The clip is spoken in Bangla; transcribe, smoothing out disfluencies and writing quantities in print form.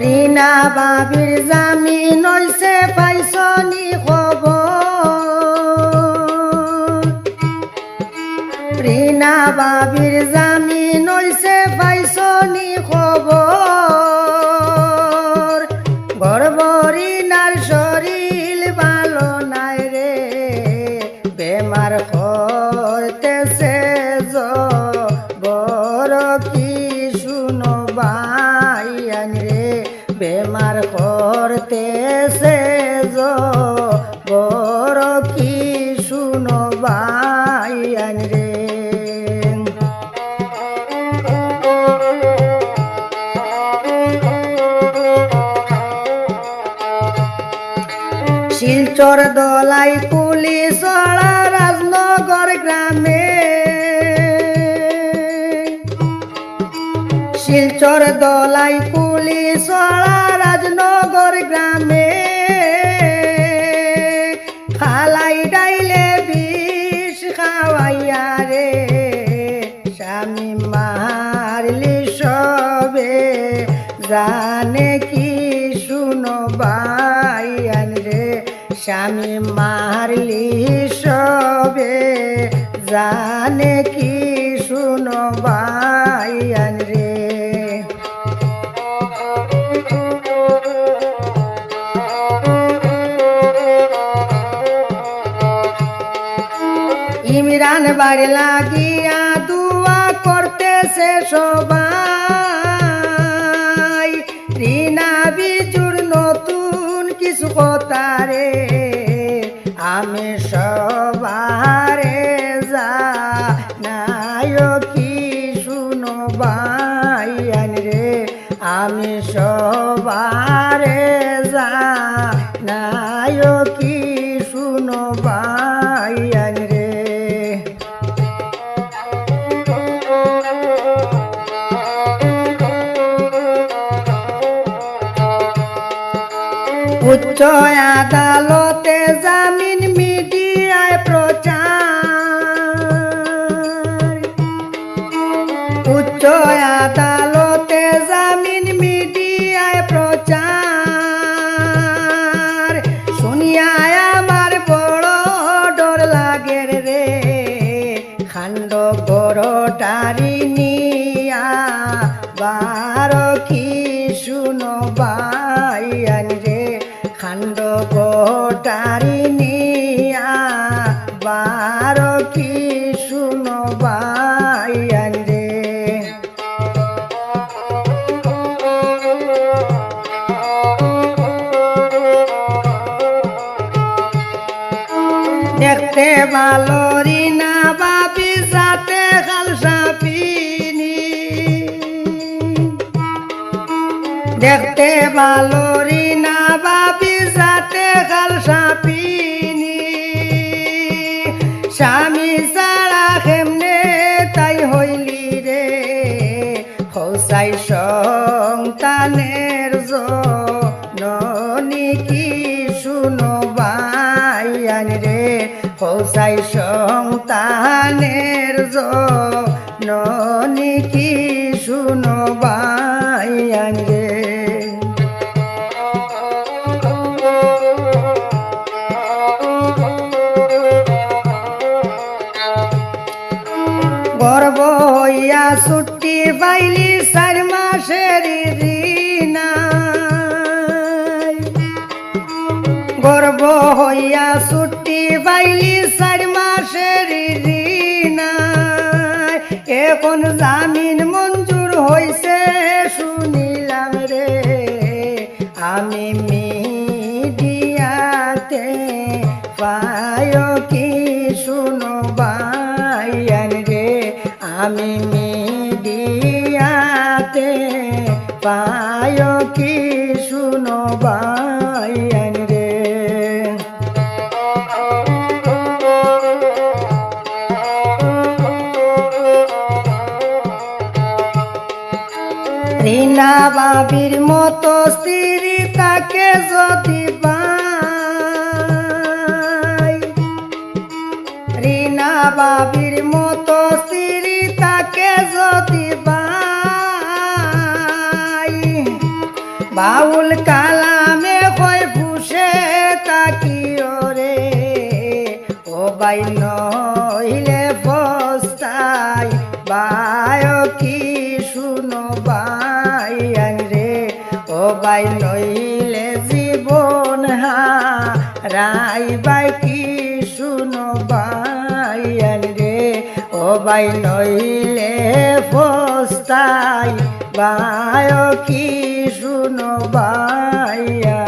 রিনা বাবির জামিন হইছে পাইছনি খবর। রিনা বাবির জামিন হইছে পাইছনি খবর। গর্ব রিনার শরীর ভালো নাই রে, বেমার করতেছে বড় কি শুনো বাইয়ান রে, বেমার করতেছে বড় কি শুনো বাইয়ান রে। শিলচর দলাই পুলিশ রাজনগর গ্রামে, শিলচর দলাই পুলিশ রাজনগর গ্রামে, খালাই ডাইলে বিষ খাওয়াইয়া রে, স্বামী মারলি সবে জানে কি শুনো বাইয়ান রে, স্বামী মারলি সবে জানে কি শুনো বাইয়ান রে। ইমরান বাড়ি লাগিয়া দুয়া করতেছে সবাই, রিনা বিজুর নতুন কিছু কথা রে, আমি সবারে জানাই কি শুনো বাইয়ান রে, আমি সবারে জানাই কি শুনো বাইয়ান রে। উচ্চ আদালতে জামিন মিডিয়ায় প্রচার, উচ্চ আদালতে জামিন মিডিয়ায় প্রচার, শুনিয়া আমার বড় ডর লাগে রে, খান্ড গড়টারি নিয়া বার কি শুনো বাইয়ান রে, খান্ড গড়টারি নিয়া বার কি শুনো বাইয়ান রে। দেখতে ভালো রিনা বাপি সাথে খালসা পিনি, দেখতে ভালো রিনা বাপি সাথে খালসা পিনি, স্বামী সারা কেমনে তাই হইলি রে, হৌসাই সন্তানের জননী কি শুনো বাইয়ান রে, হৌসাই সন্তানের জননী কি শুনো বাইয়ান রে। গর্ব হইয়া ছুটি পাইলি 4 মাসের রিনা, গর্ব হইয়া ছুটি পাইলি 4 মাসের রিনা, এখন জামিন মঞ্জুর হইছে শুনিলাম রে, আমি মিডিয়াতে পায় কি শুনো বাইয়ান রে, আমি মিডিয়াতে পায় কি শুনো বাইয়ান রে। রিনা বাবির মতো স্ত্রী তাকে যদি পাই, রিনা বাবির মতো স্ত্রী তাকে যদি পাই, বাউল কালামে কয় ফুসে তাকিও রে ও বাই নইলে বস্তাই বায় কি শুনো বাইয়ান রে ও বাই নইলে জীবন হারাই বাই কি শুনো বাইয়ান রে ও বাই নইলে বস্তাই বায় কি শুনো বাইয়া